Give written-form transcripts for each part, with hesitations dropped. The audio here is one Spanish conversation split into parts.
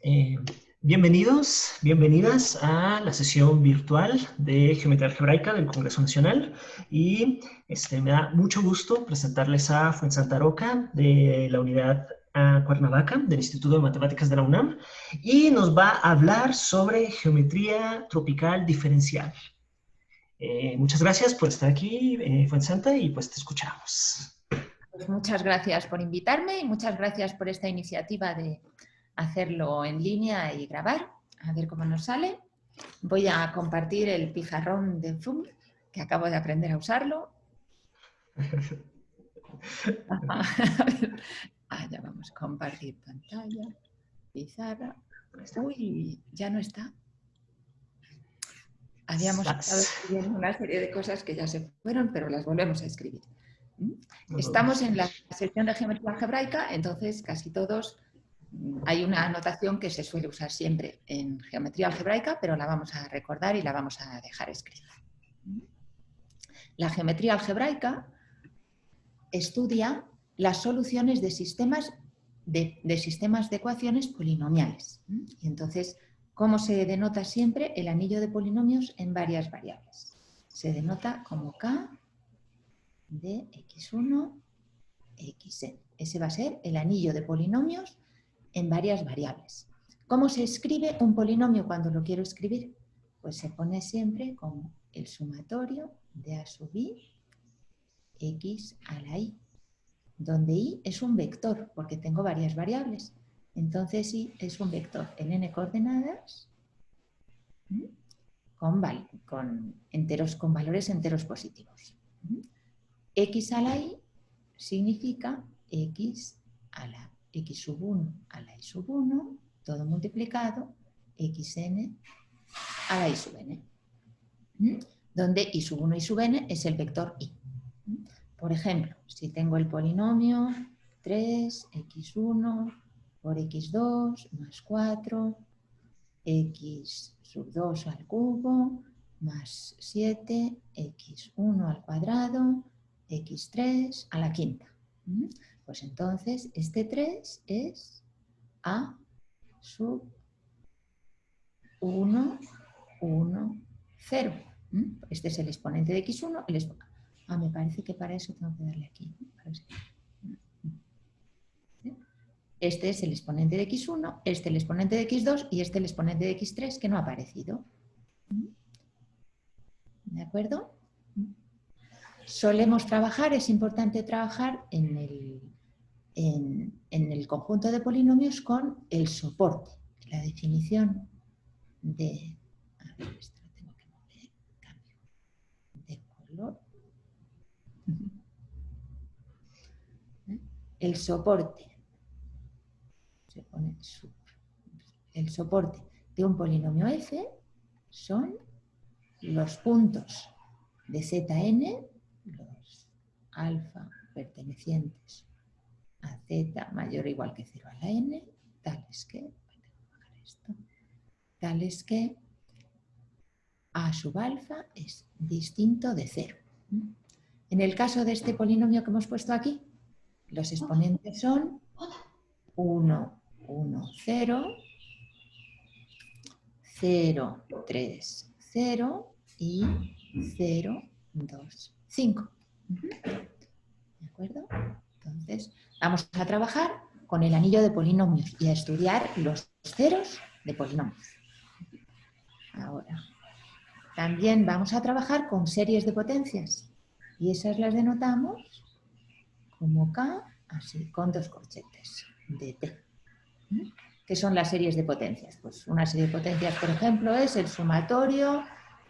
Eh, Bienvenidos, bienvenidas a la sesión virtual de Geometría Algebraica del Congreso Nacional y me da mucho gusto presentarles a Fuensanta Aroca de la Unidad Cuernavaca del Instituto de Matemáticas de la UNAM y nos va a hablar sobre geometría tropical diferencial. Muchas gracias por estar aquí, Fuensanta, y pues te escuchamos. Pues muchas gracias por invitarme y muchas gracias por esta iniciativa de hacerlo en línea y grabar. A ver cómo nos sale. Voy a compartir el pizarrón de Zoom, que acabo de aprender a usarlo. Ya vamos, compartir pantalla, pizarra. Uy, ya no está. Habíamos estado escribiendo una serie de cosas que ya se fueron, pero las volvemos a escribir. Estamos en la sección de geometría algebraica, entonces casi todos hay una anotación que se suele usar siempre en geometría algebraica, pero la vamos a recordar y la vamos a dejar escrita. La geometría algebraica estudia las soluciones de sistemas de ecuaciones polinomiales. Y entonces, ¿cómo se denota siempre el anillo de polinomios en varias variables? Se denota como K de x1, xn. Ese va a ser el anillo de polinomios en varias variables. ¿Cómo se escribe un polinomio cuando lo quiero escribir? Pues se pone siempre como el sumatorio de a sub i x a la i, donde i es un vector, porque tengo varias variables. Entonces i es un vector en n coordenadas con valores enteros positivos. X a la i significa x a la x sub 1 a la i sub 1, todo multiplicado, xn a la i sub n, donde i sub 1 y sub n es el vector i. Por ejemplo, si tengo el polinomio 3x1 por x2 más 4, x sub 2 al cubo más 7, x1 al cuadrado, x3 a la quinta. Pues entonces este 3 es a sub 1, 1, 0. Este es el exponente de x1. Me parece que para eso tengo que darle aquí. Este es el exponente de x1, este el exponente de x2 y este el exponente de x3 que no ha aparecido. ¿De acuerdo? Solemos trabajar, es importante trabajar en el conjunto de polinomios con el soporte. La definición de... A ver, esto lo tengo que mover. Cambio de color. El soporte. Se pone el soporte de un polinomio f son los puntos de Zn, los alfa pertenecientes a z mayor o igual que 0 a la n, tales que a sub alfa es distinto de 0. En el caso de este polinomio que hemos puesto aquí, los exponentes son 1, 1, 0, 0, 3, 0 y 0, 2, 5. ¿De acuerdo? Entonces, vamos a trabajar con el anillo de polinomios y a estudiar los ceros de polinomios. Ahora, también vamos a trabajar con series de potencias y esas las denotamos como K, así, con dos corchetes de T. ¿Qué son las series de potencias? Pues una serie de potencias, por ejemplo, es el sumatorio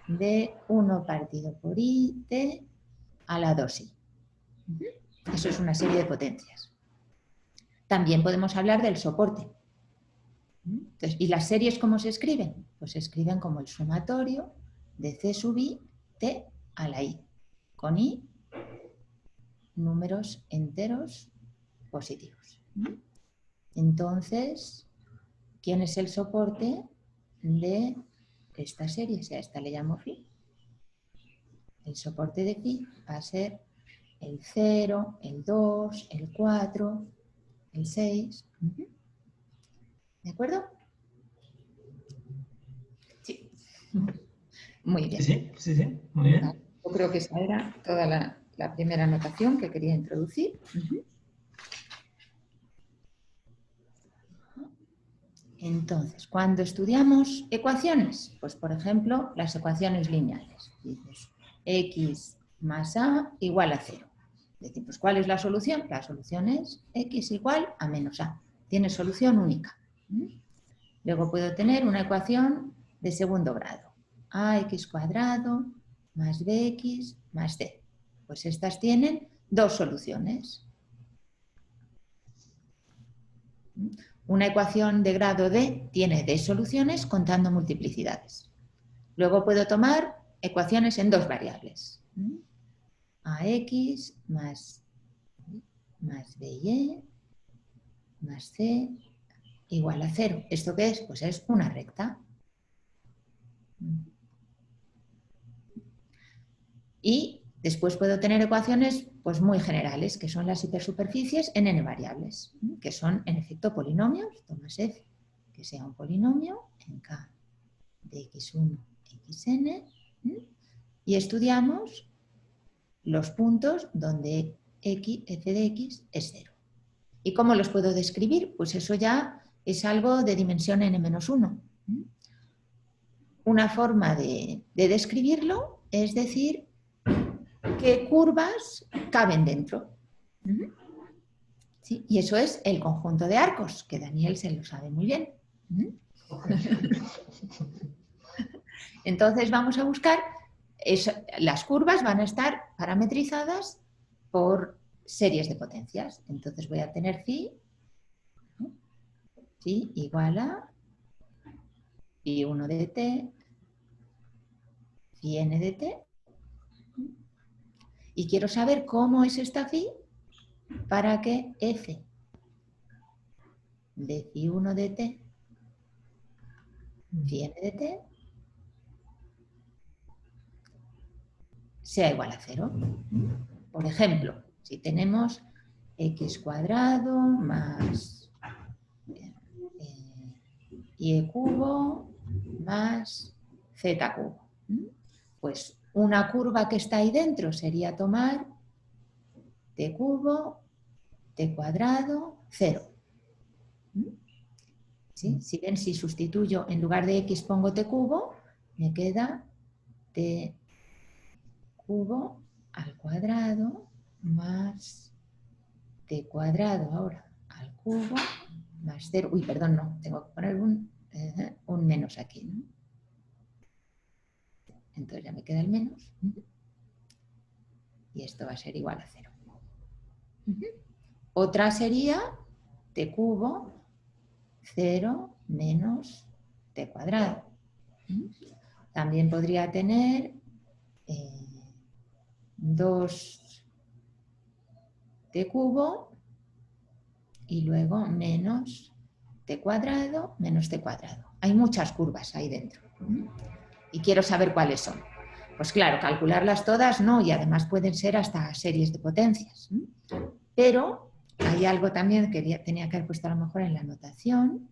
de 1 partido por i t a la 2i. Eso es una serie de potencias. También podemos hablar del soporte. Entonces, ¿y las series cómo se escriben? Pues se escriben como el sumatorio de c sub i t a la i, con i números enteros positivos. Entonces, ¿quién es el soporte de esta serie? O sea, esta le llamo phi. El soporte de phi va a ser el 0, el 2, el 4, el 6. ¿De acuerdo? Muy bien. Sí, muy bien. Vale. Yo creo que esa era toda la primera anotación que quería introducir. Entonces, cuando estudiamos ecuaciones, pues por ejemplo, las ecuaciones lineales. Dices, x más a igual a 0. Decimos, ¿cuál es la solución? La solución es x igual a menos a. Tiene solución única. Luego puedo tener una ecuación de segundo grado. Ax cuadrado más bx más c. Pues estas tienen dos soluciones. Una ecuación de grado D tiene d soluciones contando multiplicidades. Luego puedo tomar ecuaciones en dos variables. Ax más by más c igual a 0. ¿Esto qué es? Pues es una recta. Y después puedo tener ecuaciones pues, muy generales, que son las hipersuperficies en n variables, que son en efecto polinomios. Tomas f, que sea un polinomio en k de x1, xn, y estudiamos los puntos donde f de x es 0. ¿Y cómo los puedo describir? Pues eso ya es algo de dimensión n-1. Una forma de describirlo es decir qué curvas caben dentro. ¿Sí? Y eso es el conjunto de arcos, que Daniel se lo sabe muy bien. Entonces vamos a buscar, las curvas van a estar parametrizadas por series de potencias. Entonces voy a tener phi igual a phi1 de t, phi n de t. Y quiero saber cómo es esta phi para que f de phi1 de t, phi n de t, sea igual a 0. Por ejemplo, si tenemos x cuadrado más y cubo más z cubo, pues una curva que está ahí dentro sería tomar t cubo, t cuadrado, 0. ¿Sí? Si ven, si sustituyo en lugar de x pongo t cubo, me queda t cubo al cuadrado más t cuadrado ahora al cubo más 0. Uy, perdón, no, tengo que poner un menos aquí, ¿no? Entonces ya me queda el menos. Y esto va a ser igual a 0. Otra sería t cubo 0 menos t cuadrado. También podría tener 2 t cubo y luego menos t cuadrado menos t cuadrado. Hay muchas curvas ahí dentro. Y quiero saber cuáles son. Pues claro, calcularlas todas no, y además pueden ser hasta series de potencias. Pero hay algo también que tenía que haber puesto a lo mejor en la anotación.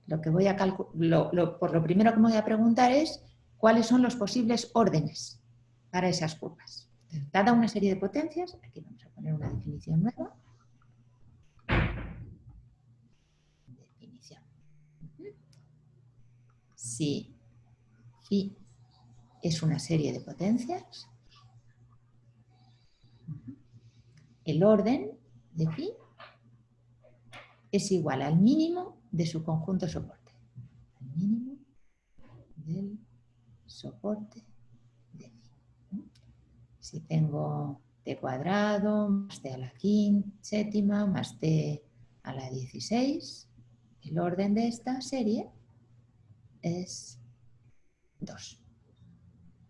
Lo que voy a por lo primero que me voy a preguntar es cuáles son los posibles órdenes para esas curvas. Dada una serie de potencias, aquí vamos a poner una definición nueva. Definición. Si phi es una serie de potencias, el orden de phi es igual al mínimo de su conjunto soporte. Al mínimo del soporte de phi. Si tengo t cuadrado más t a la séptima más t a la 16, el orden de esta serie es 2.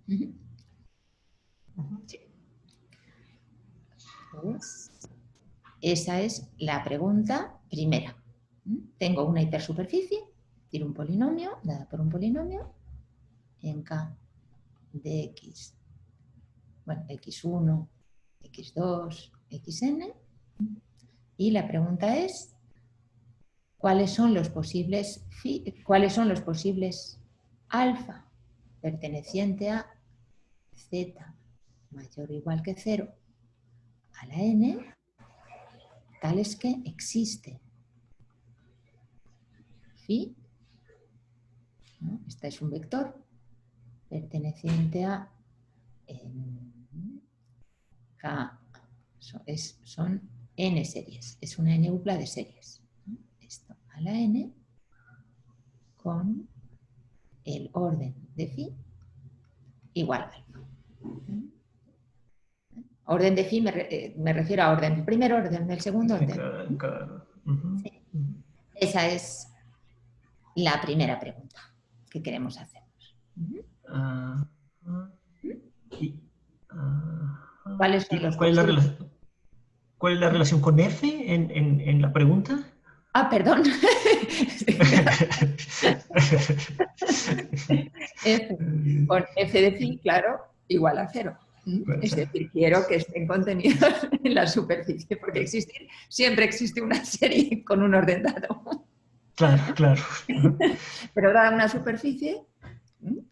Sí. Pues, esa es la pregunta primera. Tengo una hipersuperficie, tiro un polinomio, dada por un polinomio, en K de X, bueno, X1, X2, Xn, y la pregunta es, ¿cuáles son los posibles alfa perteneciente a z mayor o igual que 0 a la n, tal es que existe phi, ¿no? Este es un vector perteneciente a son n series, es una n-upla de series. Esto a la n con el orden de phi igual a alfa. Orden de phi me refiero a orden del primer orden, del segundo orden. Sí. Esa es la primera pregunta que queremos hacer. ¿Cuáles son los posibles? ¿Cuál es la relación con f en la pregunta? Ah, perdón. F, con f de phi, claro, igual a 0. Es decir, quiero que estén contenidos en la superficie, porque siempre existe una serie con un orden dado. Claro, claro. Pero dada una superficie,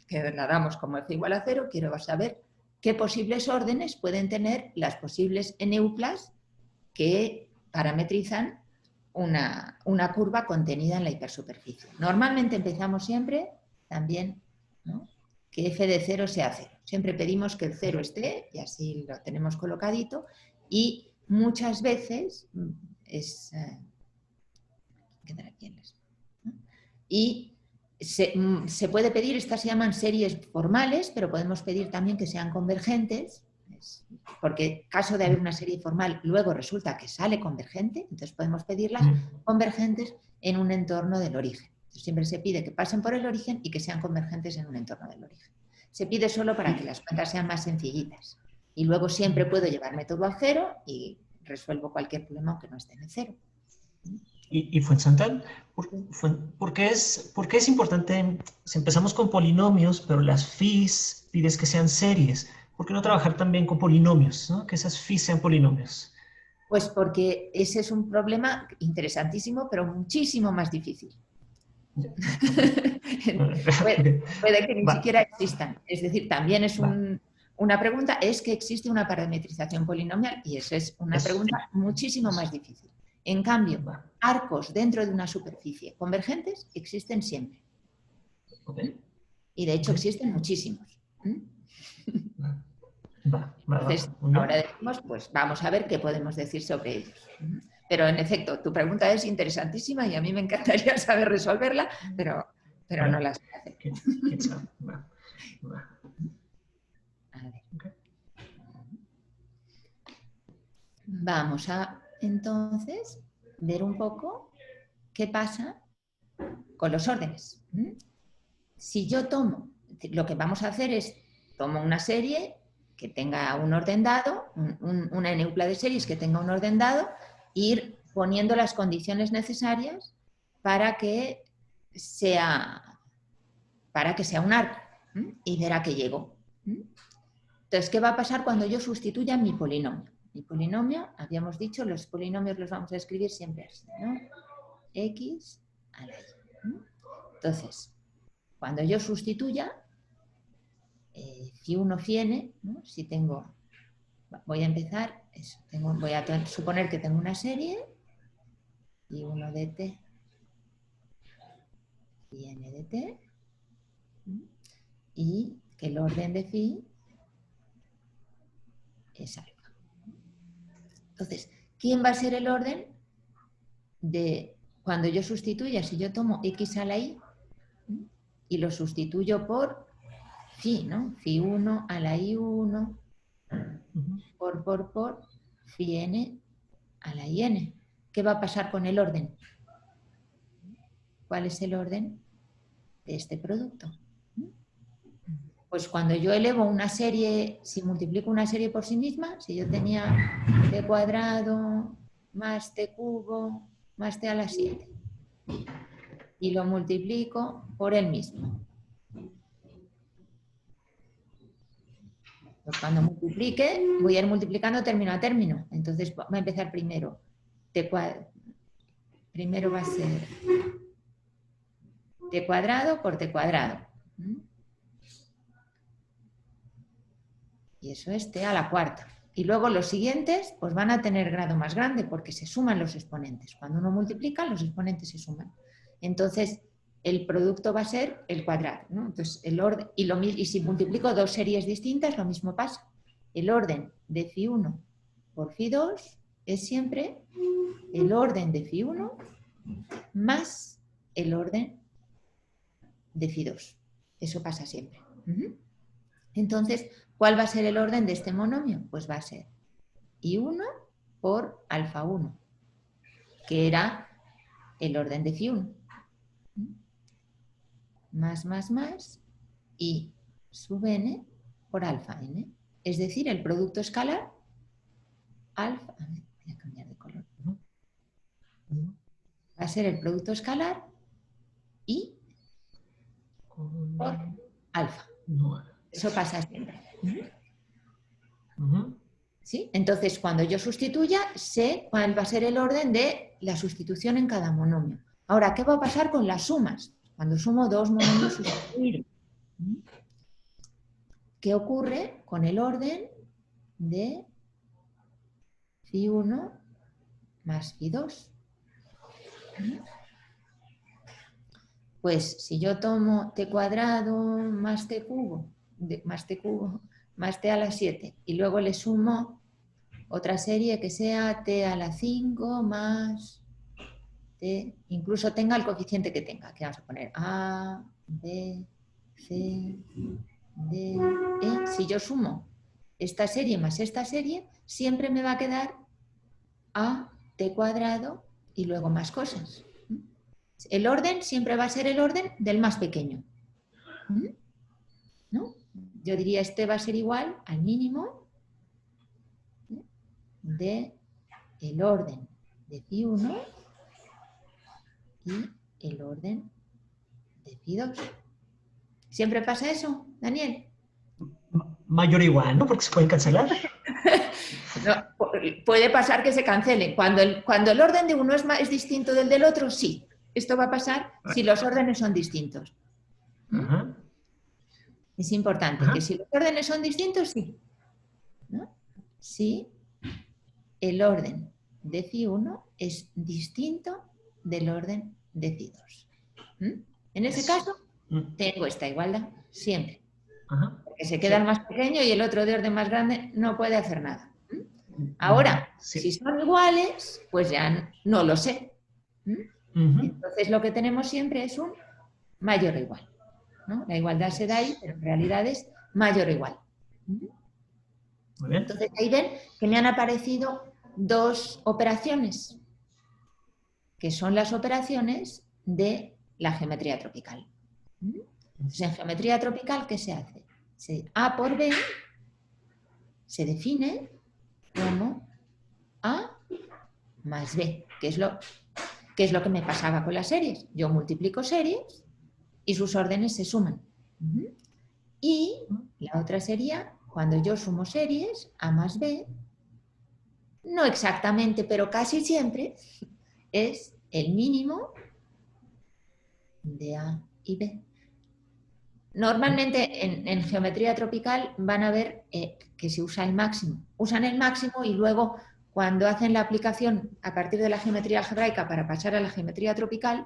que la damos como f igual a 0, quiero saber qué posibles órdenes pueden tener las posibles n-uplas que parametrizan una curva contenida en la hipersuperficie. Normalmente empezamos siempre también, ¿no?, que f de 0 sea 0. Siempre pedimos que el 0 esté, y así lo tenemos colocadito, y muchas veces y se puede pedir, estas se llaman series formales, pero podemos pedir también que sean convergentes, porque en caso de haber una serie formal, luego resulta que sale convergente, entonces podemos pedirlas convergentes en un entorno del origen. Entonces, siempre se pide que pasen por el origen y que sean convergentes en un entorno del origen. Se pide solo para que las cuentas sean más sencillitas. Y luego siempre puedo llevarme todo al 0 y resuelvo cualquier problema aunque no esté en el 0. Y Fuensantal, ¿por qué es importante, si empezamos con polinomios, pero las phis pides que sean series? ¿Por qué no trabajar también con polinomios, ¿no? Que esas phis sean polinomios? Pues porque ese es un problema interesantísimo, pero muchísimo más difícil. puede que ni siquiera existan. Es decir, también es una pregunta, es que existe una parametrización polinomial, y eso es una pregunta muchísimo más difícil. En cambio, arcos dentro de una superficie convergentes existen siempre. Y de hecho existen muchísimos. Entonces, ahora decimos, pues vamos a ver qué podemos decir sobre ellos. Pero en efecto, tu pregunta es interesantísima y a mí me encantaría saber resolverla, pero no la sé hacer. A ver. Vamos a entonces ver un poco qué pasa con los órdenes. Si yo tomo, lo que vamos a hacer es, tomo una serie que tenga un orden dado, una n-upla de series que tenga un orden dado, ir poniendo las condiciones necesarias para que sea un arco, y ver a qué llego. Entonces, ¿qué va a pasar cuando yo sustituya mi polinomio? Mi polinomio, habíamos dicho, los polinomios los vamos a escribir siempre así, ¿no? X a la y. Entonces, cuando yo sustituya phi1, phi-n, ¿no? Si tengo, voy a empezar, voy a suponer que tengo una serie, phi1 de t, phi-n de t, y que el orden de phi es alfa. Entonces, ¿quién va a ser el orden de cuando yo sustituya? Si yo tomo x a la y y lo sustituyo por phi, ¿no? Phi1 a la i1 por phi-n a la i-n. ¿Qué va a pasar con el orden? ¿Cuál es el orden de este producto? Pues cuando yo elevo una serie, si multiplico una serie por sí misma, si yo tenía t cuadrado más t cubo más t a la 7 y lo multiplico por él mismo. Pues cuando multiplique, voy a ir multiplicando término a término. Entonces va a empezar primero. Primero va a ser t cuadrado por t cuadrado. y eso es t a la cuarta. Y luego los siguientes pues van a tener grado más grande porque se suman los exponentes. Cuando uno multiplica, los exponentes se suman. Entonces, el producto va a ser el cuadrado, ¿no? Entonces, el orden, y si multiplico dos series distintas, lo mismo pasa. El orden de φ1 por φ2 es siempre el orden de φ1 más el orden de φ2. Eso pasa siempre. Entonces, ¿cuál va a ser el orden de este monomio? Pues va a ser I1 por alfa 1, que era el orden de φ1. Más, I sub n por alfa n. Es decir, el producto escalar alfa... A ver, voy a cambiar de color. Va a ser el producto escalar I por alfa. Eso pasa siempre. ¿Sí? Entonces, cuando yo sustituya, sé cuál va a ser el orden de la sustitución en cada monomio. Ahora, ¿qué va a pasar con las sumas? Cuando sumo dos monomios sustituidos. ¿Qué ocurre con el orden de φ1 más φ2? Pues si yo tomo t cuadrado más t cubo, más t a la 7, y luego le sumo otra serie que sea t a la 5 más t, incluso tenga el coeficiente que tenga, que vamos a poner a, b, c, d, e. Si yo sumo esta serie más esta serie, siempre me va a quedar a t cuadrado y luego más cosas. El orden siempre va a ser el orden del más pequeño, ¿no? Yo diría este va a ser igual al mínimo de el orden de φ1 y el orden de φ2. ¿Siempre pasa eso, Daniel? Mayor o igual, ¿no? Porque se pueden cancelar. No, puede pasar que se cancelen. Cuando el orden de uno es distinto del del otro, sí. Esto va a pasar si los órdenes son distintos. Ajá. Es importante que si los órdenes son distintos, sí. ¿No? Si el orden de φ1 es distinto del orden de φ2. En ese caso, tengo esta igualdad siempre. Porque se queda el más pequeño y el otro de orden más grande no puede hacer nada. Ahora, si son iguales, pues ya no lo sé. Entonces lo que tenemos siempre es un mayor o igual, ¿no? La igualdad se da ahí, pero en realidad es mayor o igual. Muy bien. Entonces ahí ven que me han aparecido dos operaciones, que son las operaciones de la geometría tropical. Entonces en geometría tropical, ¿qué se hace? A por B se define como A más B, que es lo que me pasaba con las series. Yo multiplico series y sus órdenes se suman. Y la otra sería, cuando yo sumo series, A más B, no exactamente, pero casi siempre, es el mínimo de A y B. Normalmente en geometría tropical van a ver que se usa el máximo. Usan el máximo y luego cuando hacen la aplicación a partir de la geometría algebraica para pasar a la geometría tropical,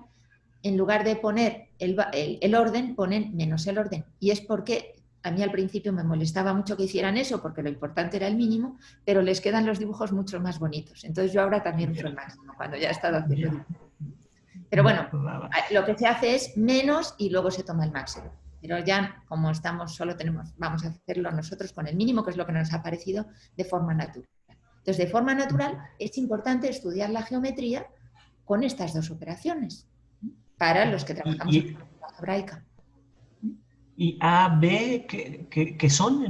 en lugar de poner el orden, ponen menos el orden. Y es porque a mí al principio me molestaba mucho que hicieran eso, porque lo importante era el mínimo, pero les quedan los dibujos mucho más bonitos. Entonces yo ahora también uso el máximo, cuando ya he estado haciendo dibujos. Pero bueno, lo que se hace es menos y luego se toma el máximo. Pero ya, como estamos, vamos a hacerlo nosotros con el mínimo, que es lo que nos ha parecido de forma natural. Entonces, de forma natural, es importante estudiar la geometría con estas dos operaciones, para los que trabajamos en geometría algebraica. ¿Y A, B, qué son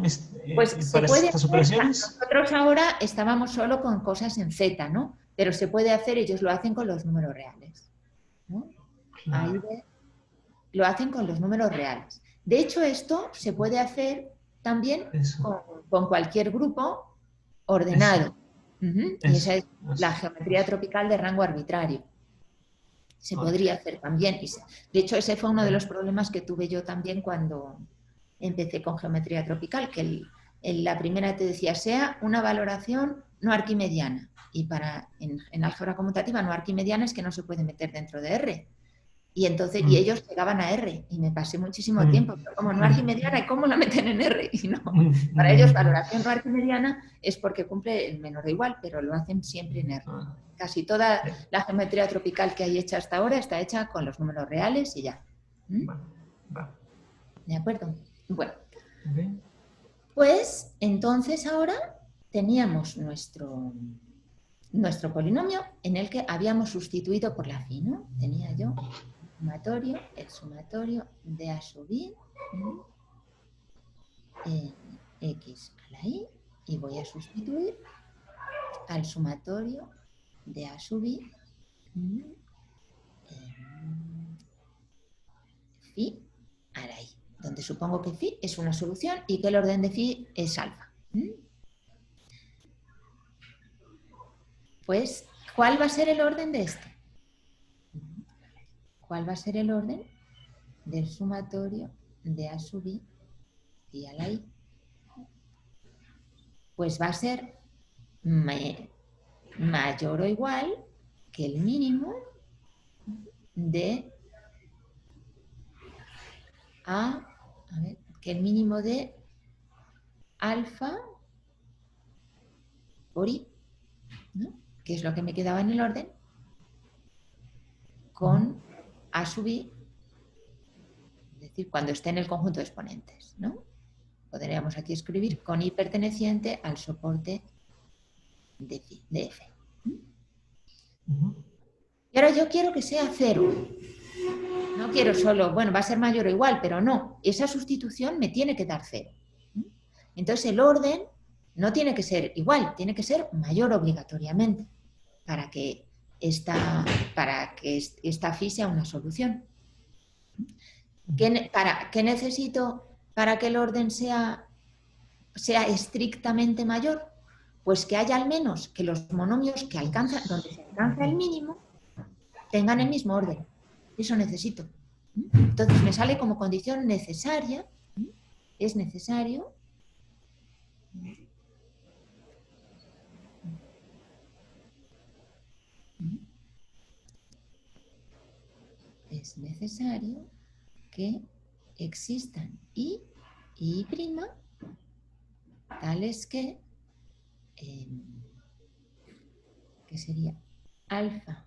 Pues para estas operaciones? Nosotros ahora estábamos solo con cosas en Z, ¿no? Pero se puede hacer, ellos lo hacen con los números reales, ¿no? Ahí lo hacen con los números reales. De hecho, esto se puede hacer también con cualquier grupo ordenado. Y esa es la geometría tropical de rango arbitrario. Se podría hacer también. De hecho, ese fue uno de los problemas que tuve yo también cuando empecé con geometría tropical, que la primera te decía, sea una valoración no arquimediana. Y en álgebra conmutativa no arquimediana es que no se puede meter dentro de R. Y entonces, y ellos llegaban a R, y me pasé muchísimo tiempo, pero como no arquimediana, ¿y cómo la meten en R? Y no, para ellos valoración no arquimediana es porque cumple el menor de igual, pero lo hacen siempre en R. Casi toda la geometría tropical que hay hecha hasta ahora está hecha con los números reales y ya. ¿De acuerdo? Bueno, pues entonces ahora teníamos nuestro polinomio en el que habíamos sustituido por la phi, ¿no? Tenía yo el sumatorio de A sub i en x a la i, y voy a sustituir al sumatorio de A sub i en phi a la i, donde supongo que phi es una solución y que el orden de phi es alfa. Pues, ¿cuál va a ser el orden de este? ¿Cuál va a ser el orden del sumatorio de A sub i phi a la i? Pues va a ser mayor o igual que el mínimo de que el mínimo de alfa por i, ¿no? Que es lo que me quedaba en el orden, con A sub i, es decir, cuando esté en el conjunto de exponentes, ¿no? Podríamos aquí escribir con i perteneciente al soporte de f. Y ahora yo quiero que sea 0. No quiero solo, bueno, va a ser mayor o igual, pero no. Esa sustitución me tiene que dar 0. Entonces el orden no tiene que ser igual, tiene que ser mayor obligatoriamente para que esta phi sea una solución. ¿Qué necesito para que el orden sea estrictamente mayor? Pues que haya al menos que los monomios que donde se alcanza el mínimo tengan el mismo orden. Eso necesito. Entonces me sale como condición necesaria, es necesario que existan i y i' tales que sería alfa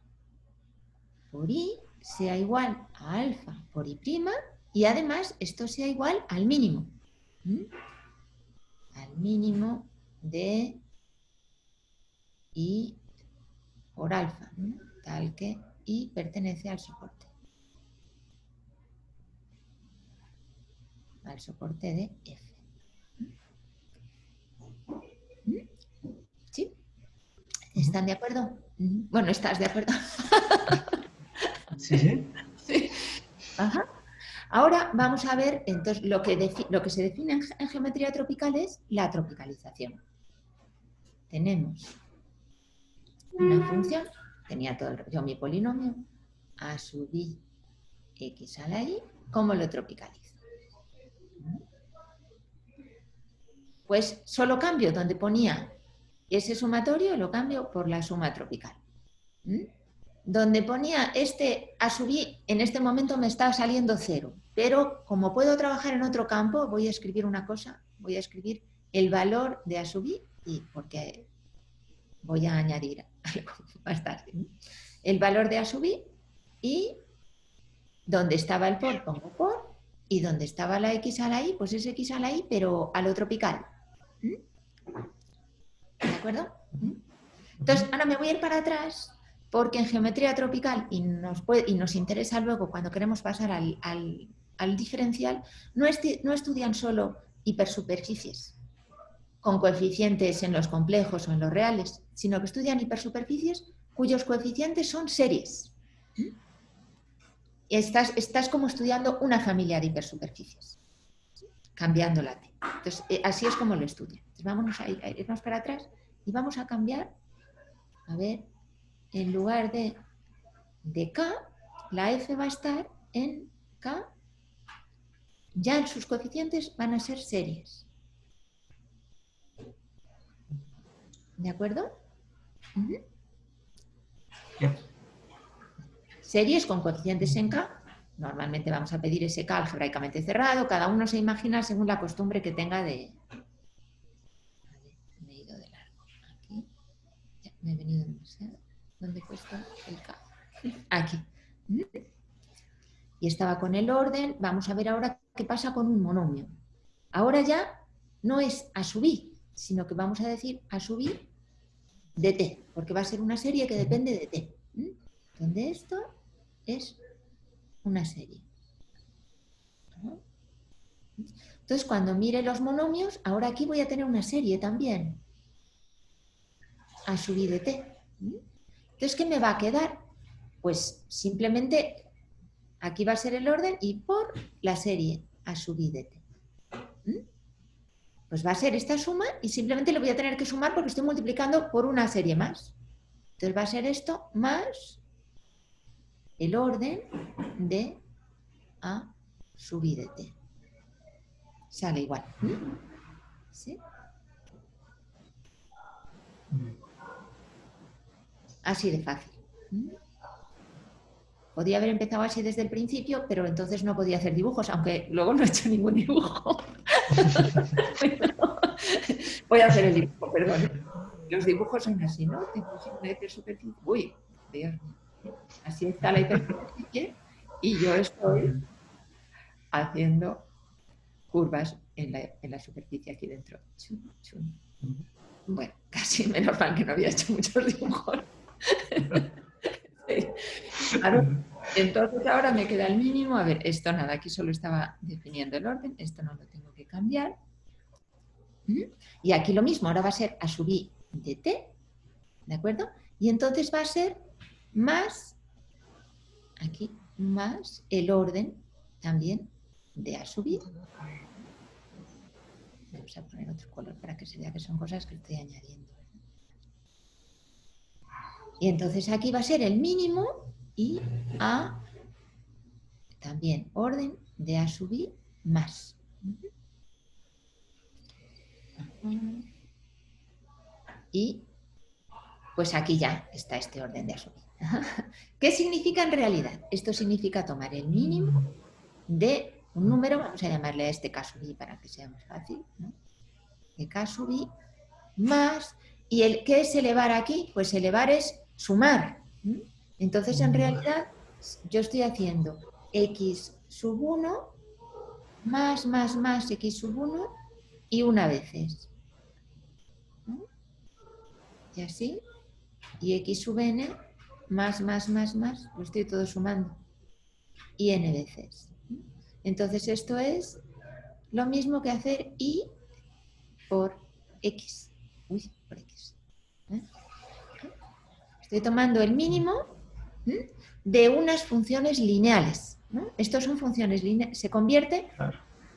por i sea igual a alfa por i' y además esto sea igual al mínimo. Al mínimo de i por alfa, ¿no? Tal que i pertenece al soporte de f. ¿Sí? ¿Están de acuerdo? Bueno, ¿estás de acuerdo? Sí, sí. Sí. Ajá. Ahora vamos a ver entonces lo que se define en geometría tropical es la tropicalización. Tenemos una función, tenía yo mi polinomio, A sub i x a la i, ¿cómo lo tropicalizo? Pues solo cambio donde ponía ese sumatorio, lo cambio por la suma tropical. Donde ponía A sub i, en este momento me está saliendo 0, pero como puedo trabajar en otro campo, voy a escribir una cosa, voy a escribir el valor de A sub i, y porque voy a añadir algo más tarde. El valor de A sub i, y donde estaba el por, pongo por, y donde estaba la x a la i, pues es x a la i, pero a lo tropical. ¿De acuerdo? Entonces, ahora me voy a ir para atrás, porque en geometría tropical, y nos interesa luego cuando queremos pasar al diferencial, no estudian solo hipersuperficies con coeficientes en los complejos o en los reales, sino que estudian hipersuperficies cuyos coeficientes son series. Estás como estudiando una familia de hipersuperficies, cambiando la T. Entonces, así es como lo estudian. Entonces, vámonos a irnos para atrás y vamos a cambiar, a ver, en lugar de K, la F va a estar en K, ya sus coeficientes van a ser series. ¿De acuerdo? Ya. Series con coeficientes en K. Normalmente vamos a pedir ese K algebraicamente cerrado. Cada uno se imagina según la costumbre que tenga de... Me he ido de largo. Aquí. Ya, me he venido demasiado. ¿Dónde he puesto el K? Aquí. Y estaba con el orden. Vamos a ver ahora qué pasa con un monomio. Ahora ya no es a sub i, sino que vamos a decir a sub i de t, porque va a ser una serie que depende de t. Donde esto es una serie. Entonces, cuando mire los monomios, ahora aquí voy a tener una serie también. A sub i de t. Entonces, ¿qué me va a quedar? Pues simplemente aquí va a ser el orden y por la serie a sub i de t. Pues va a ser esta suma y simplemente le voy a tener que sumar porque estoy multiplicando por una serie más. Entonces va a ser esto más el orden de a sub i de t. Sale igual. ¿Sí? Así de fácil. Podía haber empezado así desde el principio, pero entonces no podía hacer dibujos, aunque luego no he hecho ningún dibujo. Voy a hacer el dibujo, perdón. Los dibujos son así, ¿no? Tengo una hipersuperficie. Uy, Dios mío. Así está la hipersuperficie y yo estoy haciendo curvas en la superficie aquí dentro. Chum, chum. Bueno, casi menos mal que no había hecho muchos dibujos. Sí. Entonces ahora me queda el mínimo. A ver, esto nada, aquí solo estaba definiendo el orden, esto no lo tengo que cambiar. Y aquí lo mismo, ahora va a ser a sub i de t, ¿de acuerdo? Y entonces va a ser más, aquí, más el orden también de a sub i. Vamos a poner otro color para que se vea que son cosas que estoy añadiendo. Y entonces aquí va a ser el mínimo y a también orden de a sub i más. Y pues aquí ya está este orden de a sub i. ¿Qué significa en realidad? Esto significa tomar el mínimo de un número, vamos a llamarle a este k sub i para que sea más fácil, ¿no? De k sub i más, ¿y qué es elevar aquí? Pues elevar es sumar. Entonces, en realidad, yo estoy haciendo x sub 1 más x sub 1 y una veces. Y así, y x sub n más, lo estoy todo sumando. Y n veces. Entonces, esto es lo mismo que hacer y por x. Uy, por x. Estoy tomando el mínimo de unas funciones lineales. Estos son funciones lineales. Se convierte,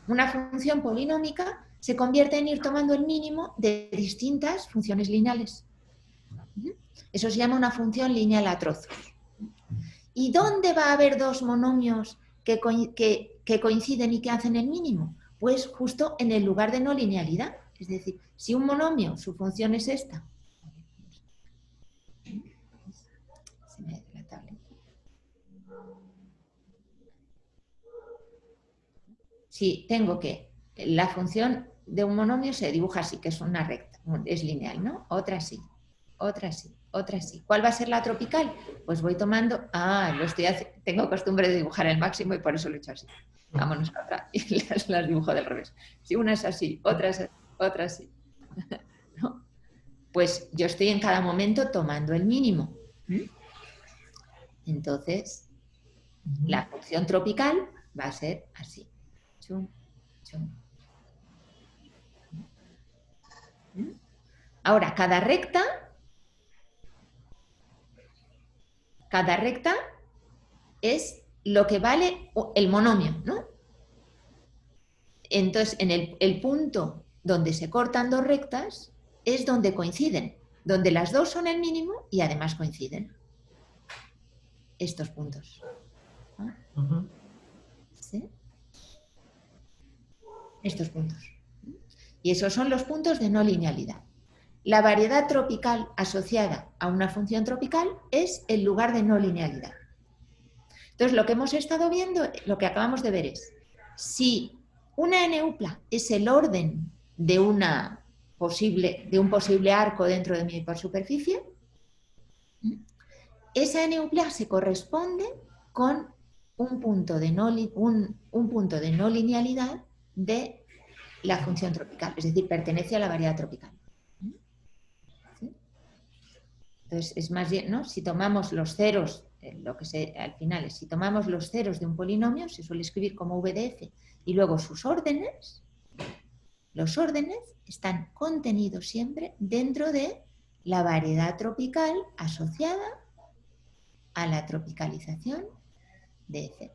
una función polinómica se convierte en ir tomando el mínimo de distintas funciones lineales. Eso se llama una función lineal a trozos. ¿Y dónde va a haber dos monomios que coinciden y que hacen el mínimo? Pues justo en el lugar de no linealidad. Es decir, si un monomio, su función es esta. Se me ha ido la tablet. Si tengo que la función de un monomio se dibuja así, que es una recta, es lineal, ¿no? Otra así, otra así, otra así. ¿Cuál va a ser la tropical? Pues voy tomando, tengo costumbre de dibujar el máximo y por eso lo he hecho así. Vámonos a otra y las dibujo del revés. Si una es así, otra es así, otra así. ¿No? Pues yo estoy en cada momento tomando el mínimo. Entonces, la función tropical va a ser así. Chum, chum. Ahora, cada recta es lo que vale el monomio, ¿no? Entonces, en el punto donde se cortan dos rectas es donde coinciden, donde las dos son el mínimo y además coinciden. Estos puntos. ¿No? ¿Sí? Estos puntos. Y esos son los puntos de no linealidad. la variedad tropical asociada a una función tropical es el lugar de no linealidad. Entonces, lo que hemos estado viendo, lo que acabamos de ver es, si una n-upla es el orden de, un posible arco dentro de mi hipersuperficie, esa n-upla se corresponde con un punto de no linealidad de la función tropical, es decir, pertenece a la variedad tropical. ¿Sí? Entonces, es más bien, ¿no? Si tomamos los ceros, al final es, si tomamos los ceros de un polinomio, se suele escribir como VDF, y luego sus órdenes, los órdenes están contenidos siempre dentro de la variedad tropical asociada a la tropicalización de F.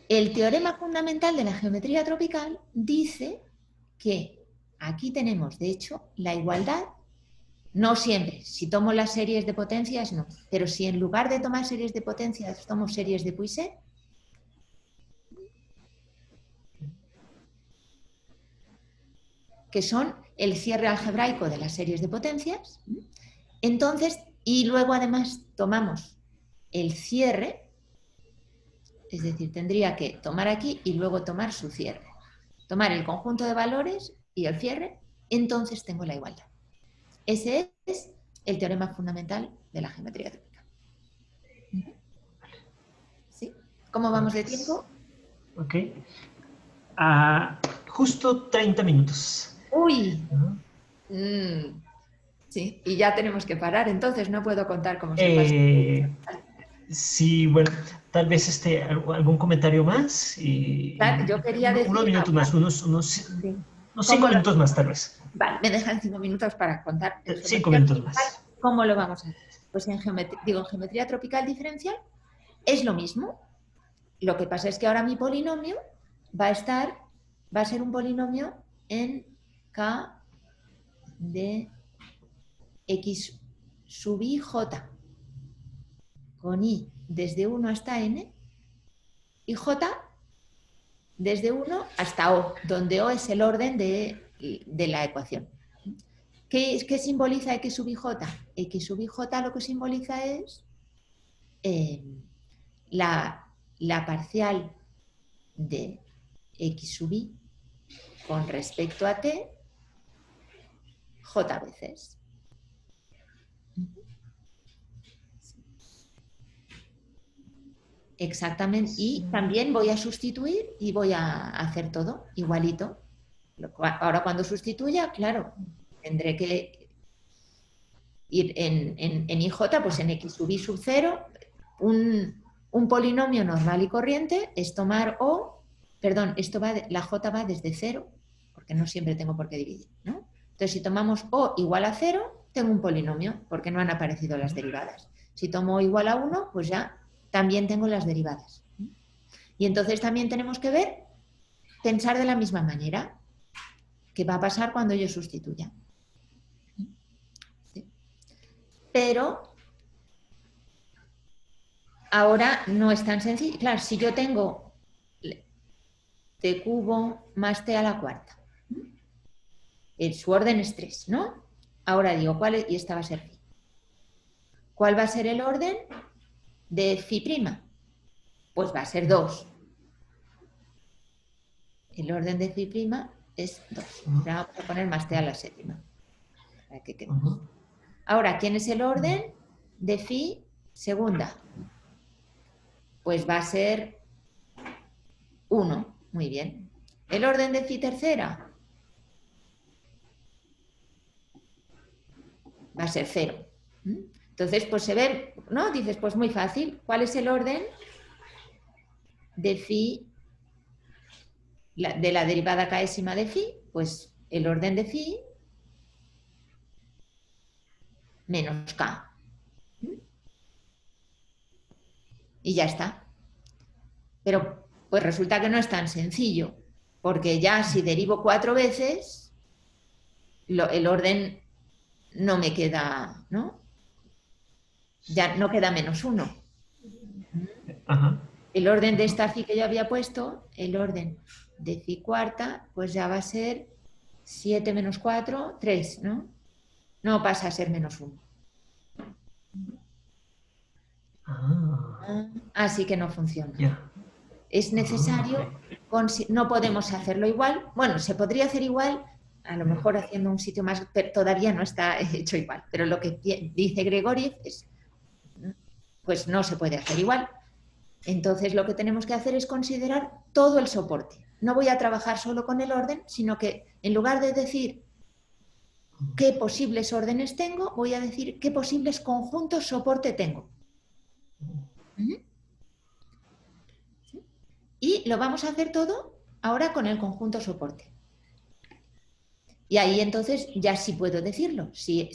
El teorema fundamental de la geometría tropical dice que aquí tenemos, de hecho, la igualdad, no siempre, si tomo las series de potencias no, pero si en lugar de tomar series de potencias tomo series de Puiseux, que son el cierre algebraico de las series de potencias, entonces, y luego además tomamos el cierre, es decir, tendría que tomar aquí y luego tomar su cierre. Tomar el conjunto de valores y el cierre, entonces tengo la igualdad. Ese es el teorema fundamental de la geometría tropical. ¿Sí? ¿Cómo vamos de tiempo? Ok. Justo 30 minutos. ¡Uy! Sí, y ya tenemos que parar, entonces no puedo contar cómo se pasa. Sí, bueno, tal vez algún comentario más y Claro, yo quería decir... unos minutos más, unos 5 minutos más tal vez. Vale, me dejan 5 minutos para contar. 5 minutos más. ¿Cómo lo vamos a hacer? Pues en geometría tropical diferencial es lo mismo. Lo que pasa es que ahora mi polinomio va a ser un polinomio en K de X sub I J, con I desde 1 hasta N y J desde 1 hasta O, donde O es el orden de la ecuación. ¿Qué simboliza X sub IJ? X sub IJ lo que simboliza es la parcial de X sub I con respecto a T, J veces. Exactamente. Y también voy a sustituir y voy a hacer todo igualito. Ahora cuando sustituya, claro, tendré que ir en IJ, pues en X sub I sub 0, un polinomio normal y corriente es tomar O, perdón, la J va desde 0, porque no siempre tengo por qué dividir, ¿no? Entonces, si tomamos O igual a 0, tengo un polinomio, porque no han aparecido las derivadas. Si tomo O igual a 1, pues ya también tengo las derivadas. Y entonces también tenemos que pensar de la misma manera. ¿Qué va a pasar cuando yo sustituya? ¿Sí? Pero ahora no es tan sencillo. Claro, si yo tengo t cubo más t a la cuarta, su orden es 3, ¿no? Ahora digo, ¿cuál es? Y esta va a ser phi. ¿Cuál va a ser el orden de phi prima? Pues va a ser 2. El orden de phi prima es 2. Ahora vamos a poner más t a la séptima. Para que quede. Ahora, ¿quién es el orden de phi segunda? Pues va a ser 1. Muy bien. ¿El orden de phi tercera? Va a ser 0. Entonces, pues se ve, ¿no? Dices, pues muy fácil. ¿Cuál es el orden de phi, de la derivada késima de phi? Pues el orden de phi menos k. Y ya está. Pero pues resulta que no es tan sencillo, porque ya si derivo 4 veces, el orden no me queda, ¿no? Ya no queda menos 1. Ajá. El orden de esta phi que yo había puesto, el orden de phi cuarta, pues ya va a ser 7 menos 4, 3, ¿no? No pasa a ser menos 1. Así que no funciona. Es necesario, no podemos hacerlo igual. Bueno, se podría hacer igual, a lo mejor haciendo un sitio más, pero todavía no está hecho igual. Pero lo que dice Grigoriev es, pues no se puede hacer igual. Entonces lo que tenemos que hacer es considerar todo el soporte. No voy a trabajar solo con el orden, sino que en lugar de decir qué posibles órdenes tengo, voy a decir qué posibles conjuntos soporte tengo. Y lo vamos a hacer todo ahora con el conjunto soporte. Y ahí entonces ya sí puedo decirlo. Si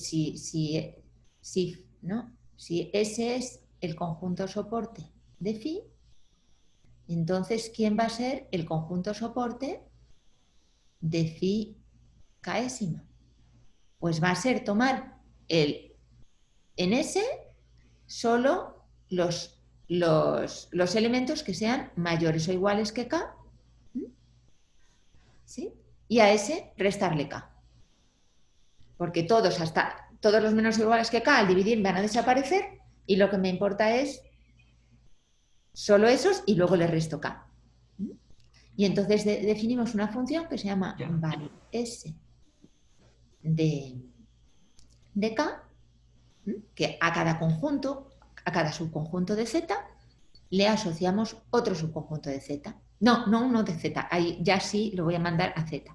ese es el conjunto soporte de phi, entonces ¿quién va a ser el conjunto soporte de phi késima? Pues va a ser tomar en ese solo los elementos que sean mayores o iguales que k, ¿sí? Y a ese restarle k. Porque todos los menos o iguales que k al dividir van a desaparecer y lo que me importa es solo esos y luego le resto k. Y entonces definimos una función que se llama val s de k, que a cada conjunto, a cada subconjunto de z, le asociamos otro subconjunto de z. No uno de z, ahí ya sí lo voy a mandar a z,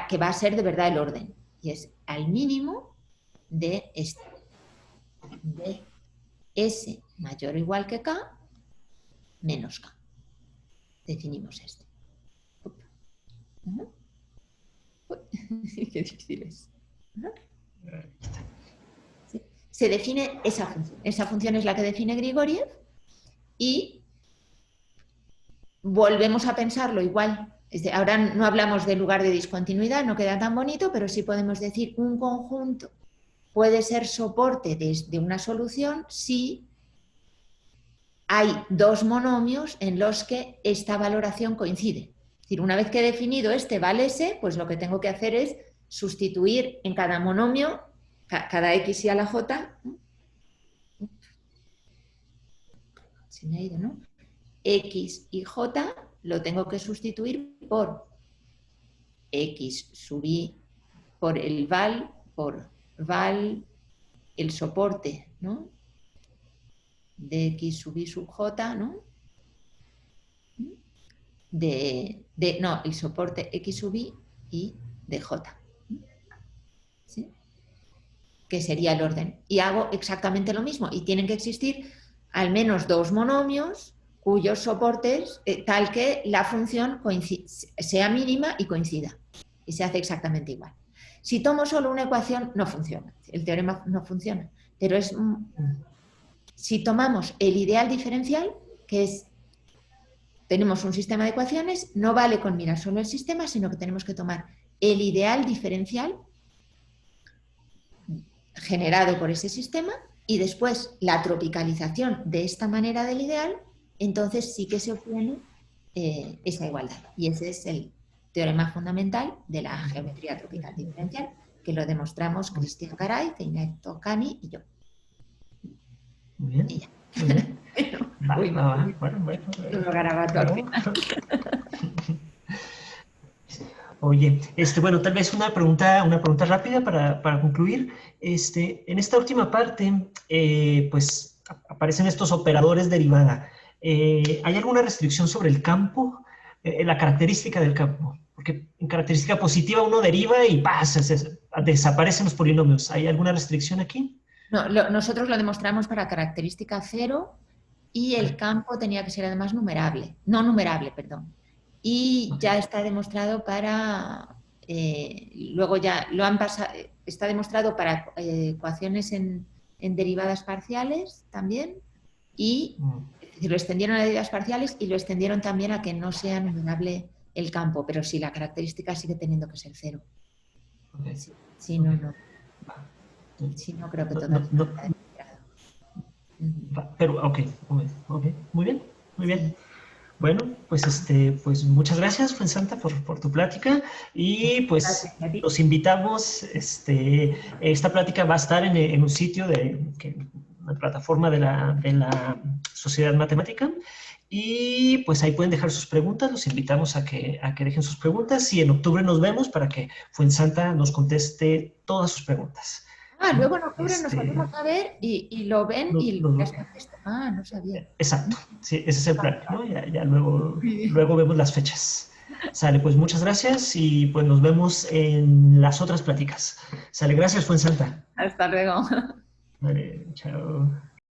que va a ser de verdad el orden. Y es al mínimo de este. De S mayor o igual que k menos k. Definimos este. Qué difícil es. ¿Sí? Se define esa función. Esa función es la que define Grigoriev y volvemos a pensarlo igual. Ahora no hablamos del lugar de discontinuidad, no queda tan bonito, pero sí podemos decir un conjunto puede ser soporte de una solución si hay dos monomios en los que esta valoración coincide. Es decir, una vez que he definido este val S, pues lo que tengo que hacer es sustituir en cada monomio, cada X y a la J, se me ha ido, ¿no? X y J lo tengo que sustituir por X sub I por el val, el soporte, ¿no? De X sub I sub J, ¿no? No, el soporte X sub I y de J. ¿Sí? Que sería el orden. Y hago exactamente lo mismo. Y tienen que existir al menos dos monomios cuyos soportes, tal que la función sea mínima y coincida. Y se hace exactamente igual. Si tomo solo una ecuación, no funciona. El teorema no funciona. Pero si tomamos el ideal diferencial, que es, tenemos un sistema de ecuaciones, no vale con mirar solo el sistema, sino que tenemos que tomar el ideal diferencial generado por ese sistema y después la tropicalización de esta manera del ideal, entonces sí que se obtiene esa igualdad. Y ese es el teorema fundamental de la geometría tropical diferencial, que lo demostramos Cristian Garay, Zeynep Tokani y yo. Muy bien. Y ya. Muy bien. Bueno. Oye, bueno, tal vez una pregunta rápida para concluir. En esta última parte, pues aparecen estos operadores derivada. ¿Hay alguna restricción sobre el campo? La característica del campo. Porque en característica positiva uno deriva y pasa, desaparecen los polinomios. ¿Hay alguna restricción aquí? No, nosotros lo demostramos para característica 0 y el campo tenía que ser además no numerable, perdón. Y ya está demostrado para, luego ya lo han pasado, está demostrado para ecuaciones en derivadas parciales también y lo extendieron a derivadas parciales y lo extendieron también a que no sea numerable el campo, pero sí, la característica sigue teniendo que ser 0. Okay. Sí, no. Sí, no creo que todo está demostrado. Pero, ok, muy bien. Bueno, pues, pues muchas gracias, Fuensanta, por tu plática y pues Gracias a ti. los invitamos, esta plática va a estar en un sitio una plataforma de la Sociedad Matemática y pues ahí pueden dejar sus preguntas, los invitamos a que dejen sus preguntas y en octubre nos vemos para que Fuensanta nos conteste todas sus preguntas. Ah, ¿No? luego en octubre nos volvemos a ver y lo ven No- y no- les contesto. Ah, no sabía. exacto, sí, ese es el Vale, plan, ¿no? vale. Ya luego, Muy bien. luego vemos las fechas. Sale, pues muchas gracias y pues nos vemos en las otras pláticas. Sale, gracias, Fuensanta. Hasta luego. Vale, chao.